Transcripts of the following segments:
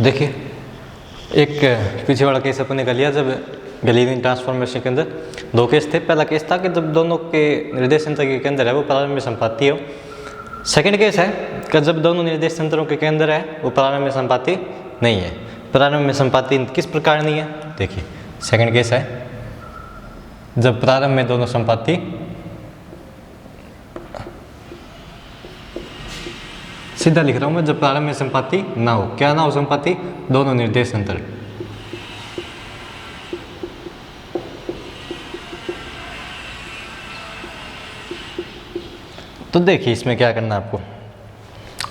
देखिए एक पीछे वाला केस अपन ने कर लिया, जब गैलीलियन ट्रांसफॉर्मेशन के अंदर दो केस थे। पहला केस था कि जब दोनों के निर्देश तंत्र के केंद्र है वो प्रारंभ में संपाती हो। सेकंड केस है कि जब दोनों निर्देश तंत्रों के केंद्र है वो प्रारंभ में संपाती नहीं है। प्रारंभ में संपाती किस प्रकार नहीं है, देखिए सेकंड केस है जब प्रारंभ में दोनों संपाती, सीधा लिख रहा हूं मैं, जब प्रारंभ में संपाती ना हो। क्या ना हो संपाती? दोनों निर्देश तंत्र। तो देखिए इसमें क्या करना है आपको,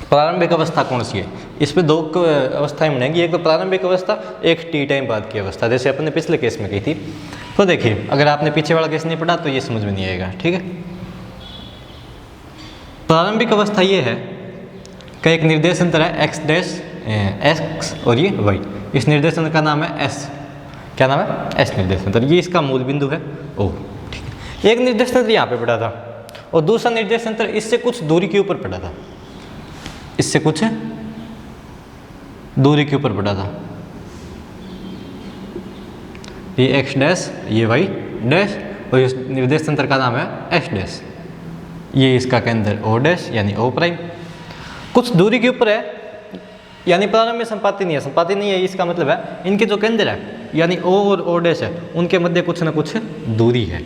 प्रारंभिक अवस्था कौन सी है, इसमें दो अवस्थाएं बनेंगी, एक तो प्रारंभिक अवस्था, एक टी टाइम बाद की अवस्था, जैसे अपन ने पिछले केस में की थी। तो देखिए अगर आपने पीछे वाला केस नहीं पढ़ा तो ये समझ में नहीं आएगा, ठीक है। प्रारंभिक अवस्था ये है कि एक निर्देश तंत्र है एक्स डैश एक्स और ये वाई, इस निर्देश तंत्र का नाम है एस। क्या नाम है? एस निर्देश तंत्र। ये इसका मूल बिंदु है ओ, ठीक है। एक निर्देश तंत्र यहाँ पे पड़ा था और दूसरा निर्देश तंत्र इससे कुछ दूरी के ऊपर पड़ा था, इससे कुछ दूरी के ऊपर पड़ा था। ये एक्स डैश, ये वाई डैश और इस निर्देश तंत्र का नाम है एस डैश। ये इसका केंद्र ओ डैश यानी ओ प्राइम कुछ दूरी के ऊपर है, यानी प्रारंभ में संपाती नहीं है। संपाती नहीं है इसका मतलब है इनके जो केंद्र है यानी ओ और ओ डैश है उनके मध्य कुछ ना कुछ दूरी है।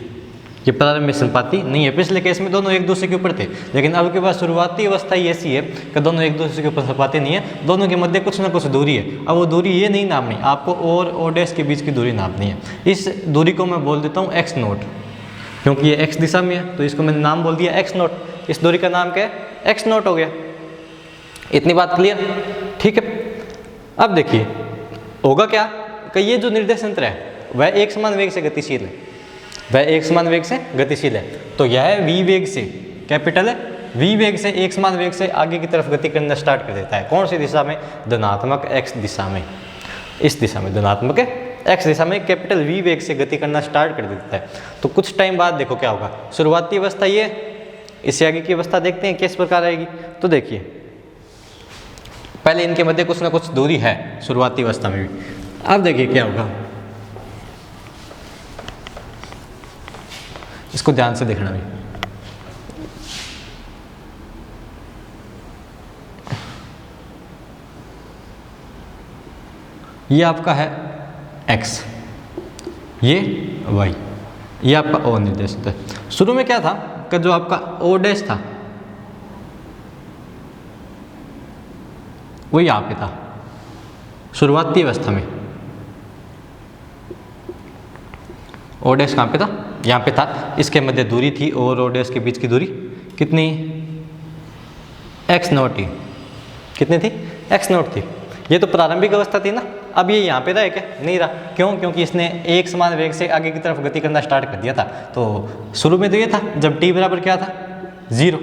ये प्रारंभ में संपाती नहीं है। पिछले केस में दोनों एक दूसरे के ऊपर थे, लेकिन अब के बाद शुरुआती अवस्था ही ऐसी है कि दोनों एक दूसरे के ऊपर संपाती नहीं है, दोनों के मध्य कुछ ना कुछ दूरी है। अब वो दूरी ये नहीं नापनी, आपको ओ और ओ डैश के बीच की दूरी नापनी है। इस दूरी को मैं बोल देता हूँ एक्स नोट, क्योंकि ये एक्स दिशा में है तो इसको मैंने नाम बोल दिया एक्स नोट। इस दूरी का नाम क्या है? एक्स नोट हो गया। इतनी बात क्लियर, ठीक है। अब देखिए होगा क्या कि ये जो निर्देश तंत्र है वह एक समान वेग से गतिशील है, वह एक समान वेग से गतिशील है। तो यह v वेग से, कैपिटल v वेग से एक समान वेग से आगे की तरफ गति करना स्टार्ट कर देता है। कौन सी दिशा में? धनात्मक x दिशा में। इस दिशा में धनात्मक x दिशा में कैपिटल v वेग से गति करना स्टार्ट कर देता है। तो कुछ टाइम बाद देखो क्या होगा, शुरुआती अवस्था ये, इससे आगे की अवस्था देखते हैं किस प्रकार आएगी। तो देखिए पहले इनके मध्य कुछ ना कुछ दूरी है शुरुआती अवस्था में भी। अब देखिए क्या होगा, इसको ध्यान से देखना भी। ये आपका है x, ये y, ये आपका o निर्देश है। शुरू में क्या था कि जो आपका o डैश था वो यहाँ पे था शुरुआती अवस्था में। ओ डैश कहाँ पे था? यहाँ पे था। इसके मध्य दूरी थी और ओ डैश के बीच की दूरी कितनी? एक्स नोट थी। कितनी थी? एक्स नोट थी। ये तो प्रारंभिक अवस्था थी ना। अब ये यहाँ पे रहा है क्या? नहीं रहा। क्यों? क्योंकि इसने एक समान वेग से आगे की तरफ गति करना स्टार्ट कर दिया था। तो शुरू में तो ये था जब t बराबर क्या था? 0।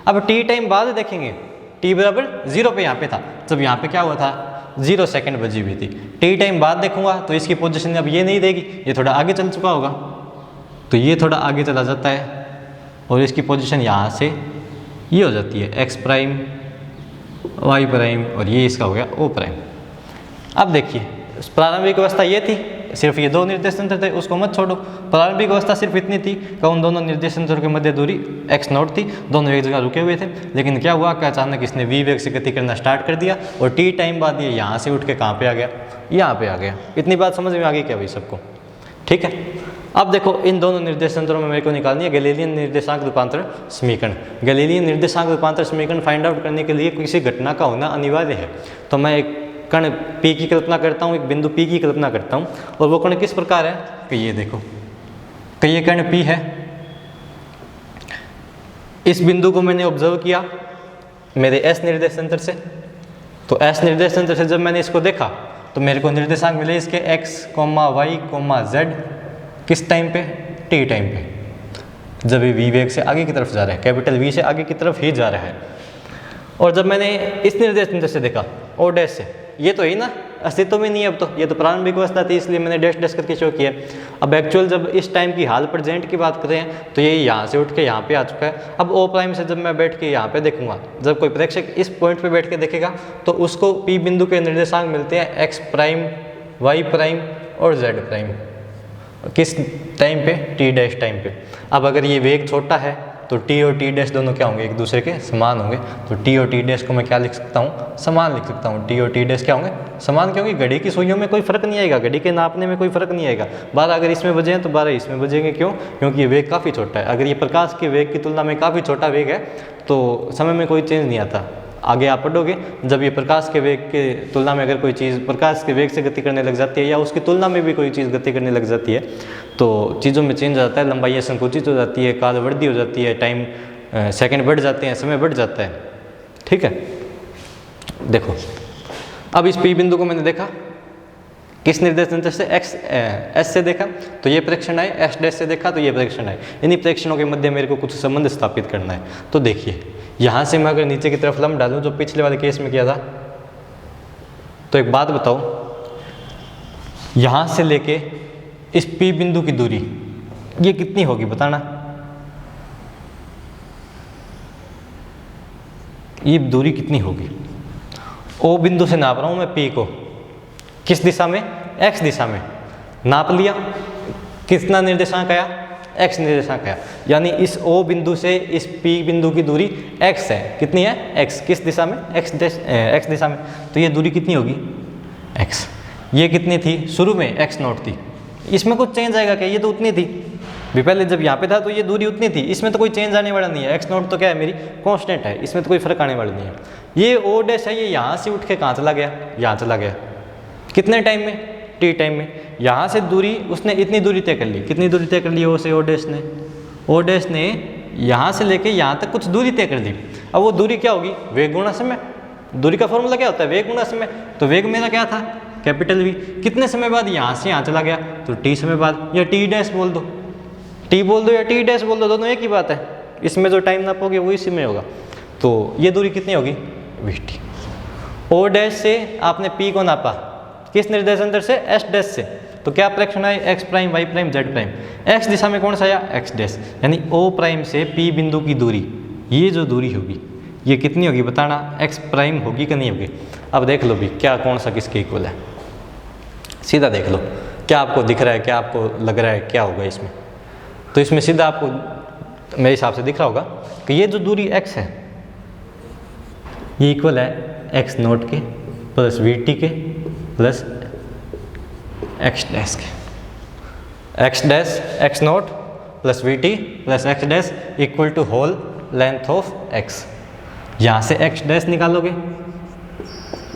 अब t टाइम बाद देखेंगे, t बराबर 0 पे यहाँ पे था। जब यहाँ पे क्या हुआ था? 0 सेकंड बजी हुई थी। t टाइम बाद देखूंगा तो इसकी पोजीशन अब ये नहीं देगी, ये थोड़ा आगे चल चुका होगा। तो ये थोड़ा आगे चला जाता है और इसकी पोजीशन यहाँ से ये हो जाती है x प्राइम, y प्राइम और ये इसका हो गया o प्राइम। अब देखिए प्रारंभिक अवस्था ये थी, सिर्फ ये दो निर्देश तंत्र थे, उसको मत छोड़ो। प्रारंभिक अवस्था सिर्फ इतनी थी कि उन दोनों निर्देश तंत्रों के मध्य दूरी x नोट थी, दोनों एक जगह रुके हुए थे। लेकिन क्या हुआ कि अचानक इसने v वेग से गति करना स्टार्ट कर दिया और t टाइम बाद ये यहाँ से उठ के कहाँ पे आ गया? यहाँ पे आ गया। इतनी बात समझ में आ गई क्या भाई सबको? ठीक है। अब देखो इन दोनों निर्देश तंत्रों में मेरे को निकालनी है गैलीलियन निर्देशांक रूपांतरण समीकरण। गैलीलियन निर्देशांक रूपांतरण समीकरण फाइंड आउट करने के लिए किसी घटना का होना अनिवार्य है। तो मैं एक कण P की कल्पना करता हूँ, एक बिंदु P की कल्पना करता हूँ और वो कण किस प्रकार है कि ये देखो कि ये कण P है। इस बिंदु को मैंने ऑब्जर्व किया मेरे S निर्देश तंत्र से। तो S निर्देश तंत्र से जब मैंने इसको देखा तो मेरे को निर्देशांक मिले इसके x, y, z किस टाइम पे? t टाइम पे, जब ये v वेग से आगे की तरफ जा रहा है, कैपिटल V से आगे की तरफ ही जा रहा है। और जब मैंने इस निर्देश तंत्र से देखा o डैश से ये तो है ही ना, अस्तित्व में नहीं है अब तो, ये तो प्रारंभिक अवस्था थी इसलिए मैंने डैश डैश करके शो किया। अब एक्चुअल जब इस टाइम की हाल प्रेजेंट की बात करें तो ये यहाँ से उठ के यहाँ पे आ चुका है। अब ओ प्राइम से जब मैं बैठ के यहाँ पे देखूंगा, जब कोई प्रेक्षक इस पॉइंट पे बैठ के देखेगा तो उसको पी बिंदु के निर्देशांक मिलते हैं एक्स प्राइम, वाई प्राइम और जेड प्राइम। किस टाइम पे? टी डैश टाइम पे। अब अगर ये वेग छोटा है तो टी और टी डैश दोनों क्या होंगे? एक दूसरे के समान होंगे। तो टी और टी डैश को मैं क्या लिख सकता हूँ? समान लिख सकता हूँ। टी और टी डैश क्या होंगे? समान, क्योंकि घड़ी की सुइयों में कोई फर्क नहीं आएगा, घड़ी के नापने में कोई फर्क नहीं आएगा। 12 अगर इसमें बजे हैं तो 12 इसमें बजेंगे। क्यों? क्योंकि ये वेग काफ़ी छोटा है। अगर ये प्रकाश के वेग की तुलना में काफ़ी छोटा वेग है तो समय में कोई चेंज नहीं आता। आगे आप पढ़ोगे, जब ये प्रकाश के वेग के तुलना में अगर कोई चीज़ प्रकाश के वेग से गति करने लग जाती है या उसकी तुलना में भी कोई चीज़ गति करने लग जाती है तो चीज़ों में चेंज आता है, लंबाई संकुचित हो जाती है, काल वृद्धि हो जाती है, टाइम सेकंड बढ़ जाते हैं, समय बढ़ जाता है। ठीक है, देखो अब इस पी बिंदु को मैंने देखा किस निर्देश तंत्र से? एक्स एस से देखा तो ये प्रेक्षण आए, एस डैश से देखा तो ये प्रेक्षण आए। इन्हीं प्रेक्षणों के मध्य मेरे को कुछ संबंध स्थापित करना है। तो देखिए यहाँ से मैं अगर नीचे की तरफ लंब डालूं जो पिछले वाले केस में किया था, तो एक बात बताओ, यहाँ से लेके इस पी बिंदु की दूरी ये कितनी होगी बताना? ये दूरी कितनी होगी? ओ बिंदु से नाप रहा हूं मैं पी को, किस दिशा में? एक्स दिशा में। नाप लिया, कितना निर्देशांक आया? एक्स निर्देशांक आया। यानी इस ओ बिंदु से इस पी बिंदु की दूरी एक्स है। कितनी है? एक्स। किस दिशा में? एक्स दिशा में। तो ये दूरी कितनी होगी? एक्स। ये कितनी थी? शुरू में एक्स नॉट थी। इसमें कुछ चेंज आएगा क्या? ये तो उतनी थी भी, पहले जब यहाँ पे था तो ये दूरी उतनी थी। इसमें तो कोई चेंज आने वाला नहीं है। एक्स नॉट तो क्या है? मेरी कांस्टेंट है, इसमें तो कोई फर्क आने वाला नहीं है। ये ओ डैश है, ये यहाँ से उठ के कहाँ चला गया? यहाँ चला गया। कितने टाइम में? टी टाइम में। यहाँ से दूरी उसने इतनी दूरी तय कर ली। कितनी दूरी तय कर ली ओ से? ओ डैश ने, ओ डैश ने यहाँ से लेके यहाँ तक कुछ दूरी तय कर दी। अब वो दूरी क्या होगी? वेग गुणा समय। दूरी का फॉर्मूला क्या होता है? वेग गुणा समय। तो वेग मेरा क्या था? Capital V. कितने समय बाद? यहाँ से यहाँ चला गया तो टी समय बाद, या टी डैश बोल दो, टी बोल दो या टी डैश बोल दो, दोनों एक ही बात है। इसमें जो टाइम नापोगे वो इसी में होगा। तो ये दूरी कितनी होगी? We T. ओ डैश से आपने पी को नापा, किस निर्देशांतर से? एस डैश से। तो क्या प्रेक्षण आए? X prime, y prime, z prime. X दिशा में कौन सा आया? X dash. यानी ओ प्राइम से पी बिंदु की दूरी, ये जो दूरी होगी ये कितनी होगी बताना? एक्स प्राइम होगी कि नहीं होगी? अब देख लो भी क्या कौन सा किसके इक्वल है, सीधा देख लो क्या आपको दिख रहा है, क्या आपको लग रहा है क्या होगा इसमें। तो इसमें सीधा आपको मेरे हिसाब से दिख रहा होगा कि ये जो दूरी x है ये इक्वल है एक्स नोट के प्लस वी टी के प्लस एक्स डैश के। X dash x nought plus v t plus x dash equal to whole length of x. यहाँ से एक्स डैश निकालोगे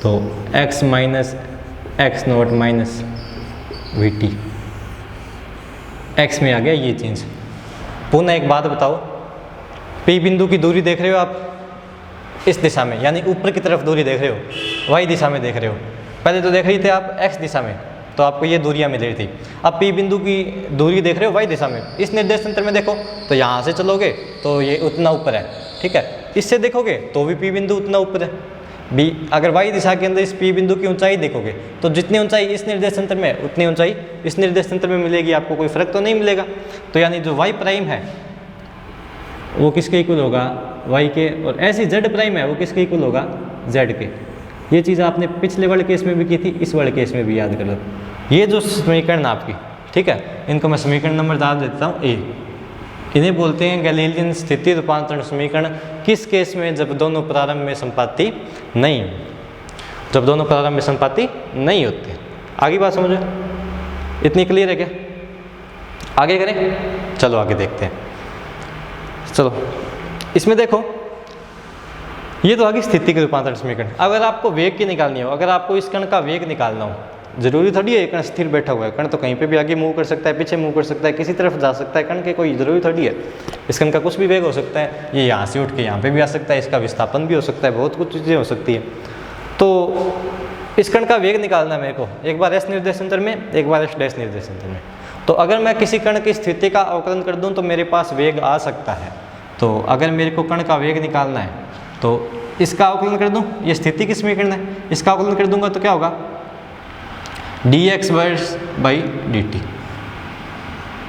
तो x minus x nought minus v t, x में आ गया ये चेंज। पुनः एक बात बताओ, पी बिंदु की दूरी देख रहे हो आप इस दिशा में, यानी ऊपर की तरफ दूरी देख रहे हो, वाई दिशा में देख रहे हो। पहले तो देख रही थे आप एक्स दिशा में, तो आपको ये दूरियां मिल रही थी। अब पी बिंदु की दूरी देख रहे हो वाई दिशा में। इस निर्देश तंत्र में देखो तो यहाँ से चलोगे तो ये उतना ऊपर है, ठीक है। इससे देखोगे तो भी पी बिंदु उतना ऊपर है। बी अगर वाई दिशा के अंदर इस पी बिंदु की ऊंचाई देखोगे तो जितनी ऊंचाई इस निर्देश तंत्र में उतनी ऊंचाई इस निर्देश तंत्र में मिलेगी, आपको कोई फर्क तो नहीं मिलेगा। तो यानी जो वाई प्राइम है वो किसके इक्वल होगा? वाई के। और ऐसी जेड प्राइम है वो किसके इक्वल होगा? जेड के। ये चीज़ आपने पिछले वाले केस में भी की थी, इस वाले केस में भी याद कर लो। ये जो समीकरण आपकी, ठीक है, इनको मैं समीकरण नंबर डाल देता हूँ ए। इन्हें बोलते हैं गैलीलियन स्थिति रूपांतरण समीकरण। किस केस में? जब दोनों प्रारंभ में संपाती नहीं, जब दोनों प्रारंभ में संपाती नहीं होते। आगे बात समझो, इतनी क्लियर है क्या? आगे करें? चलो आगे देखते हैं। चलो इसमें देखो, ये तो आगे स्थिति के रूपांतरण समीकरण। अगर आपको वेग की निकालनी हो, अगर आपको इस कण का वेग निकालना हो, जरूरी थोड़ी है कण स्थिर बैठा हुआ है। कण तो कहीं पे भी आगे मूव कर सकता है, पीछे मूव कर सकता है, किसी तरफ जा सकता है। कण के कोई जरूरी थोड़ी है। इस कण का कुछ भी वेग हो सकता है, ये यहाँ से उठ के यहाँ पे भी आ सकता है, इसका विस्थापन भी हो सकता है, बहुत कुछ चीज़ें हो सकती है। तो इस कण का वेग निकालना है मेरे को, एक बार एस निर्देशांतर में, एक बार एस डैश निर्देशांतर में। तो अगर मैं किसी कण की स्थिति का अवकलन कर दूँ तो मेरे पास वेग आ सकता है। तो अगर मेरे को कण का वेग निकालना है तो इसका अवकलन कर दूं, ये स्थिति की समीकरण है, इसका अवकलन कर दूंगा तो क्या होगा, dx वर्स बाई dt।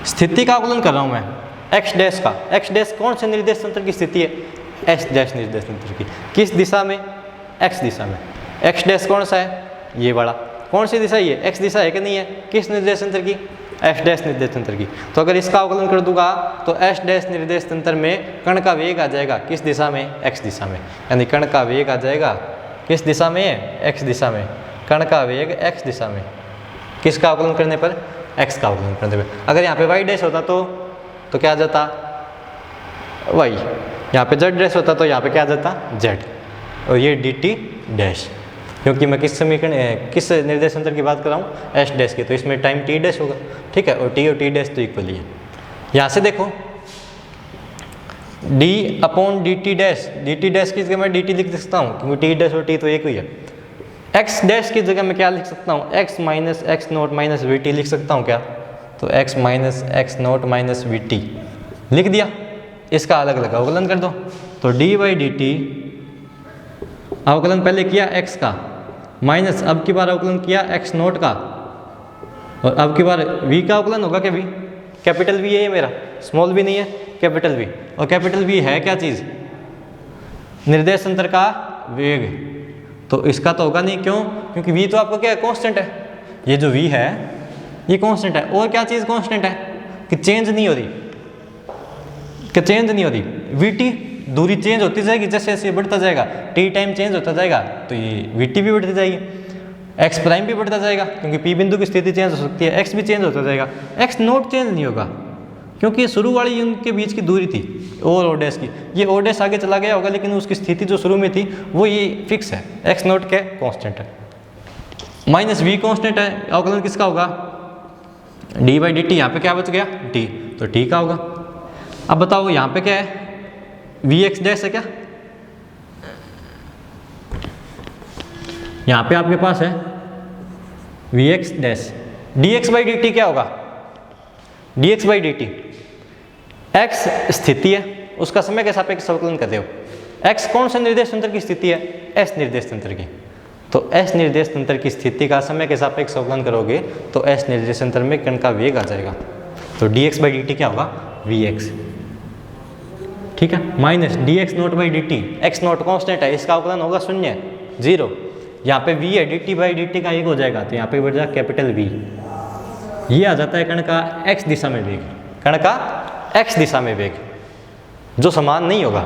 स्थिति का अवकलन कर रहा हूं मैं x डैश का, x डैश कौन से निर्देश तंत्र की स्थिति है, s डैश निर्देश तंत्र की। किस दिशा में, x दिशा में। x डैश कौन सा है, ये बड़ा, कौन सी दिशा ये, x दिशा है कि नहीं है, किस निर्देश तंत्र की, s डैश निर्देश तंत्र की। तो अगर इसका अवकलन कर दूंगा तो s डैश निर्देश तंत्र में कण का वेग आ जाएगा किस दिशा में, x दिशा में, यानी कण का वेग आ जाएगा किस दिशा में, x दिशा में, कण का वेग x दिशा में। किसका अवकलन करने पर, x का अवकलन करने पर। अगर यहाँ पे y डैश होता तो क्या आ जाता, y, यहाँ पे z डैश होता तो यहाँ पे क्या आ जाता, z, और ये dt डैश, क्योंकि मैं किस समीकरण किस निर्देश तंत्र की बात कर रहा हूँ, s डैश की, तो इसमें टाइम t डैश होगा, ठीक है, और t डैश तो इक्वल ही है। यहाँ से देखो d अपॉन dt डैश की जगह मैं dt लिख सकता हूँ क्योंकि t डैश और t तो एक ही है। x डैश की जगह मैं क्या लिख सकता हूँ, x minus x nought minus v T लिख सकता हूँ क्या, तो x minus x nought minus v T लिख दिया। इसका अलग अलग अवकलन कर दो, तो डी बाई डी टी अवकलन पहले किया x का, माइनस अब की बार अवकलन किया x नोट का, और अब की बार v का अवकलन होगा क्या, v कैपिटल v है ये मेरा, स्मॉल v नहीं है, कैपिटल v, और कैपिटल v है क्या चीज़, निर्देश तंत्र का वेग, तो इसका तो होगा नहीं, क्यों, क्योंकि v तो आपको क्या है, कांस्टेंट है, ये जो v है ये कांस्टेंट है, और क्या चीज़ कांस्टेंट है कि चेंज नहीं हो रही, कि चेंज नहीं हो रही, vt दूरी चेंज होती जाएगी जैसे जैसे बढ़ता जाएगा, t टाइम चेंज होता जाएगा तो ये vt भी बढ़ती जाएगी, x प्राइम भी बढ़ता जाएगा क्योंकि p बिंदु की स्थिति चेंज हो सकती है, x भी चेंज होता जाएगा, x नोट चेंज नहीं होगा क्योंकि ये शुरू वाली उनके बीच की दूरी थी और ओ डैश की, ये ओ डैश आगे चला गया होगा लेकिन उसकी स्थिति जो शुरू में थी वो ये फिक्स है, x नोट क्या कांस्टेंट है, माइनस v कांस्टेंट है, अवकलन किसका होगा, d बाई डी टी, यहाँ पे क्या बच गया t, तो t का होगा। अब बताओ यहाँ पे क्या है, vx डैश है क्या, यहाँ पे आपके पास है vx dash, dx by d T क्या होगा, dx by d T x स्थिति है, उसका समय के सापेक्ष अवकलन करते हो, x कौन सा निर्देश तंत्र की स्थिति है, s निर्देश तंत्र की, तो s निर्देश तंत्र की स्थिति का समय के सापेक्ष अवकलन करोगे तो s निर्देश तंत्र में कण का वेग आ जाएगा, तो dx बाई डी टी क्या होगा, vx, ठीक है, minus dx note by d T, x note constant है, इसका अवकलन होगा 0 0, यहाँ पे v है, dt बाई डी टी का एक हो जाएगा तो यहाँ पे बढ़ जाएगा कैपिटल V, ये आ जाता है कण का x दिशा में वेग, कण का x दिशा में वेग जो समान नहीं होगा,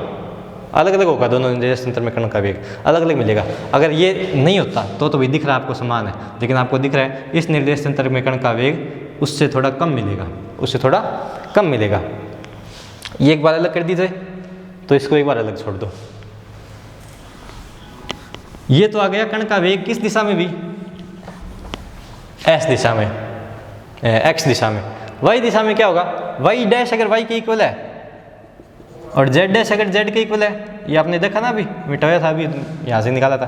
अलग अलग होगा, दोनों निर्देश तंत्र में कण का वेग अलग अलग मिलेगा। अगर ये नहीं होता तो भी दिख रहा है आपको समान है, लेकिन आपको दिख रहा है इस निर्देश तंत्र में कण का वेग उससे थोड़ा कम मिलेगा, उससे थोड़ा कम मिलेगा। ये एक बार अलग कर दीजिए तो इसको एक बार अलग छोड़ दो, ये तो आ गया कण का वेग किस दिशा में भी, s दिशा में, x दिशा में। y दिशा में क्या होगा, y डैश अगर y के इक्वल है और z डैश अगर z के इक्वल है, ये आपने देखा ना अभी मिटाया था, अभी यहाँ से निकाला था,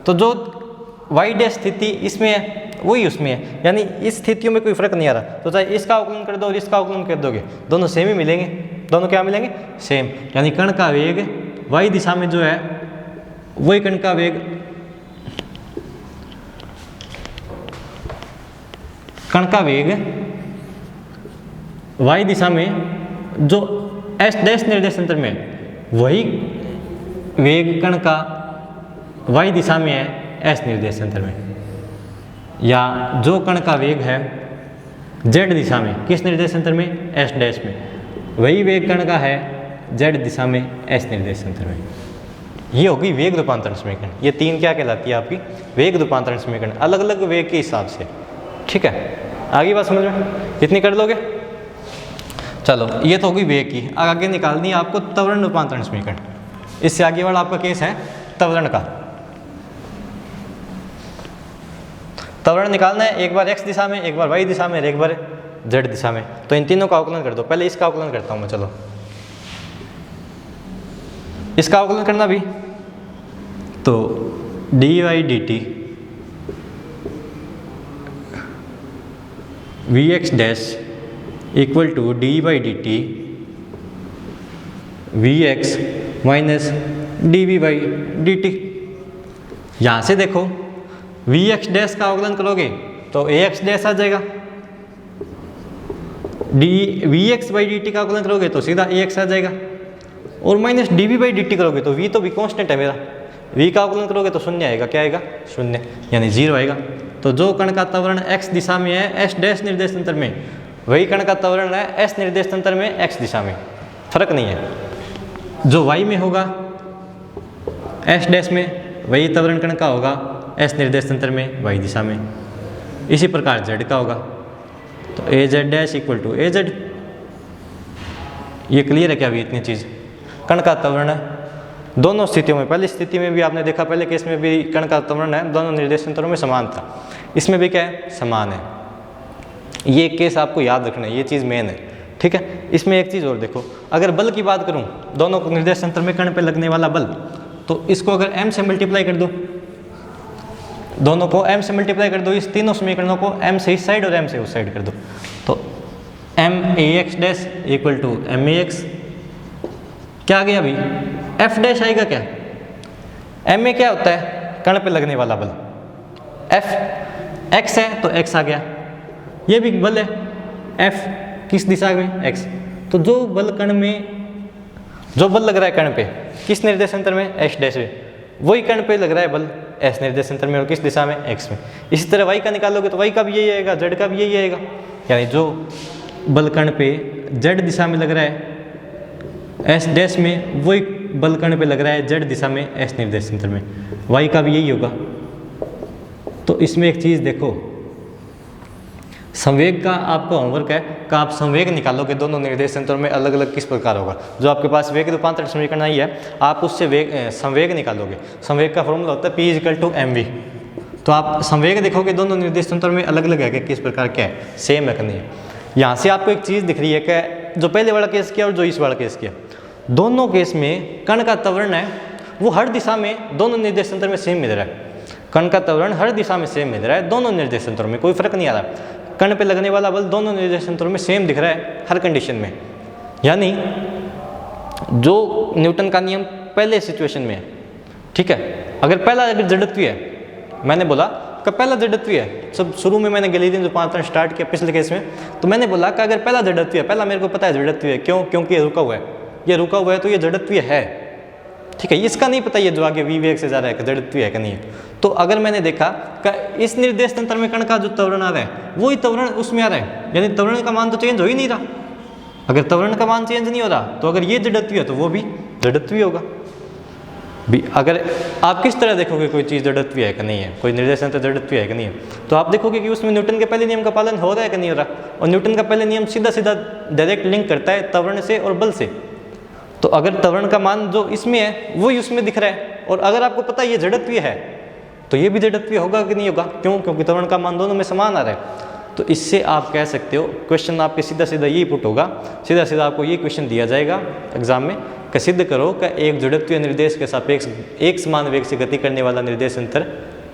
तो जो y डैश स्थिति इसमें है वही उसमें है, यानी इस स्थितियों में कोई फर्क नहीं आ रहा, तो चाहे इसका अवकलन कर दो और इसका अवकलन कर दोगे दोनों सेम ही मिलेंगे, दोनों क्या मिलेंगे, सेम, यानी कण का वेग y दिशा में जो है वही कण का वेग, कण का वेग y दिशा में जो s डैश निर्देश तंत्र में वही वेग कण का y दिशा में है s निर्देश तंत्र में, या जो कण का वेग है z दिशा में किस निर्देश तंत्र में, s डैश में, वही वेग कण का है z दिशा में s निर्देश तंत्र में। ये होगी वेग रूपांतरण समीकरण, ये तीन क्या कहलाती है आपकी, वेग रूपांतरण समीकरण, अलग अलग वेग के हिसाब से, ठीक है। आगे बात समझ में कितनी कर लोगे, चलो ये तो होगी वेग की, आगे निकालनी है आपको त्वरण रूपांतरण समीकरण, इससे आगे वाला आपका केस है त्वरण का, त्वरण निकालना है, एक बार x दिशा में, एक बार y दिशा में, एक बार z दिशा में, तो इन तीनों का अवकलन कर दो। पहले इसका अवकलन करता हूँ मैं, चलो इसका अवकलन करना भी, तो dy dt vx dash equal to d by d t v x minus dv/dt। यहाँ से देखो vx डैश का अवकलन करोगे तो ax डैश आ जाएगा, vx/dt का अवकलन करोगे तो सीधा ax आ जाएगा, और माइनस dv/dt करोगे तो v तो v कांस्टेंट है मेरा, v का अवकलन करोगे तो शून्य आएगा, क्या आएगा? शून्य, यानी 0 आएगा। तो जो कण का त्वरण x दिशा में है s डैश निर्देशांतर में, वही कण का त्वरण है s निर्देशांतर में x दिशा में, फर्क नहीं है। जो y में होगा s डैश में, वही त्वरण कण का होगा s निर्देशांतर में y दिशा में। इसी प्रकार z का होगा, तो az dash equal to az। ये क्लियर है क्या अभी इतनी चीज़? कण का त्वरण है दोनों स्थितियों में, पहली स्थिति में भी आपने देखा, पहले केस में भी कण का त्वरण है दोनों निर्देशांतरों में समान था, इसमें भी क्या है? समान है। ये केस आपको याद रखना है, ये चीज़ मेन है, ठीक है। इसमें एक चीज़ और देखो, अगर बल की बात करूं, दोनों निर्देशांतर में कण पे लगने वाला बल, तो इसको अगर m से मल्टीप्लाई कर दो, दोनों को m से मल्टीप्लाई कर दो, इस तीनों समीकरणों को m से इस साइड और m से उस साइड कर दो, तो m(ax) dash equal to m(ax), क्या आ गया अभी? f डैश आएगा क्या? m में क्या होता है? कण पे लगने वाला बल। f x है तो x आ गया, ये भी बल है, f किस दिशा में? x। तो जो बल कण में, जो बल लग रहा है कण पे किस निर्देशांतर में? s डैश में, वही कण पे लग रहा है बल s निर्देशांतर में, और किस दिशा में? x में। इसी तरह y का निकालोगे तो y का भी यही आएगा, z का भी यही आएगा, यानी जो बल कण पे z दिशा में लग रहा है s डैश में, वही बल कण पे लग रहा है z दिशा में s निर्देशांतर में, y का भी यही होगा। तो इसमें एक चीज़ देखो, संवेग का आपका होमवर्क है कि आप संवेग निकालोगे दोनों निर्देशांतरों में अलग अलग किस प्रकार होगा। जो आपके पास वेग रूपांतर समीकरण आई है, आप उससे संवेग निकालोगे। संवेग का फॉर्मूला होता है p=mv। तो आप संवेग देखोगे दोनों निर्देशांतरों में अलग अलग है कि किस प्रकार क्या है, सेम है कि नहीं है। यहाँ से आपको एक चीज़ दिख रही है कि जो पहले वाला केस किया और जो इस वाला केस किया, दोनों केस में कण का त्वरण है वो हर दिशा में दोनों निर्देशांतर में सेम मिल रहा है। कण का त्वरण हर दिशा में सेम मिल रहा है, दोनों निर्देशांतरों में कोई फर्क नहीं आ रहा। कण पे लगने वाला बल दोनों निर्देशांतरों में सेम दिख रहा है हर कंडीशन में, यानी जो न्यूटन का नियम पहले सिचुएशन में है, ठीक है। अगर पहला अगर जड़त्वीय है, मैंने बोला कि पहला जड़त्वीय है, सब शुरू में मैंने गैलीलियन रूपांतरण स्टार्ट किया पिछले केस में, तो मैंने बोला कि अगर पहला जड़त्वीय है, पहला मेरे को पता है जड़त्वीय है, क्यों? क्योंकि ये रुका हुआ है, ये रुका हुआ है तो ये जड़त्वीय है, ठीक है। इसका नहीं पता ये जो आगे v वेग से जा रहा है कि जड़त्वीय है कि नहीं है। तो अगर मैंने देखा कि इस निर्देशांतर में कण का जो त्वरण आ रहा है वही त्वरण उसमें आ रहा है, यानी त्वरण का मान तो चेंज हो ही नहीं रहा। अगर त्वरण का मान चेंज नहीं हो रहा तो अगर ये जड़त्वीय है तो वो भी जड़त्वीय होगा भी। अगर आप किस तरह देखोगे कोई चीज़ जड़त्वीय है कि नहीं है, कोई निर्देशांतर जड़त्वीय है कि नहीं है, तो आप देखोगे कि उसमें न्यूटन के पहले नियम का पालन हो रहा है कि नहीं हो रहा। और न्यूटन का पहले नियम सीधा सीधा डायरेक्ट लिंक करता है त्वरण से और बल से। तो अगर त्वरण का मान जो इसमें है वही उसमें दिख रहा है, और अगर आपको पता है ये जड़त्वीय है तो ये भी जड़त्वीय होगा कि नहीं होगा, क्यों? क्योंकि त्वरण का मान दोनों में समान आ रहा है। तो इससे आप कह सकते हो, क्वेश्चन आपके सीधा सीधा यही पुट होगा, सीधा सीधा आपको ये क्वेश्चन दिया जाएगा एग्जाम में कि सिद्ध करो कि एक जड़त्वीय निर्देश के सापेक्ष एक समान वेग से गति करने वाला निर्देशांतर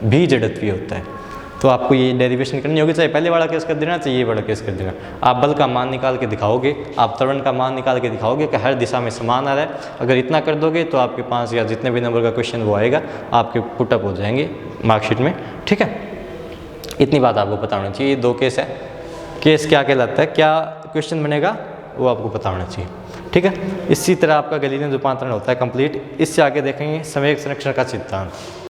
भी जड़त्वीय होता है। तो आपको ये डेरिवेशन करनी होगी, चाहे पहले वाला केस कर देना चाहे ये वाला केस कर देना। आप बल का मान निकाल के दिखाओगे, आप त्वरण का मान निकाल के दिखाओगे कि हर दिशा में समान आ रहा है। अगर इतना कर दोगे तो आपके पास या जितने भी नंबर का क्वेश्चन वो आएगा आपके पुटअप हो जाएंगे मार्कशीट में, ठीक है। इतनी बात आपको पता होना चाहिए। 2 केस है, केस क्या कहलाता है, क्या क्वेश्चन बनेगा वो आपको पता होना चाहिए, ठीक है। इसी तरह आपका गैलीलियन रूपांतरण होता है कंप्लीट। इससे आगे देखेंगे संवेग संरक्षण का सिद्धांत।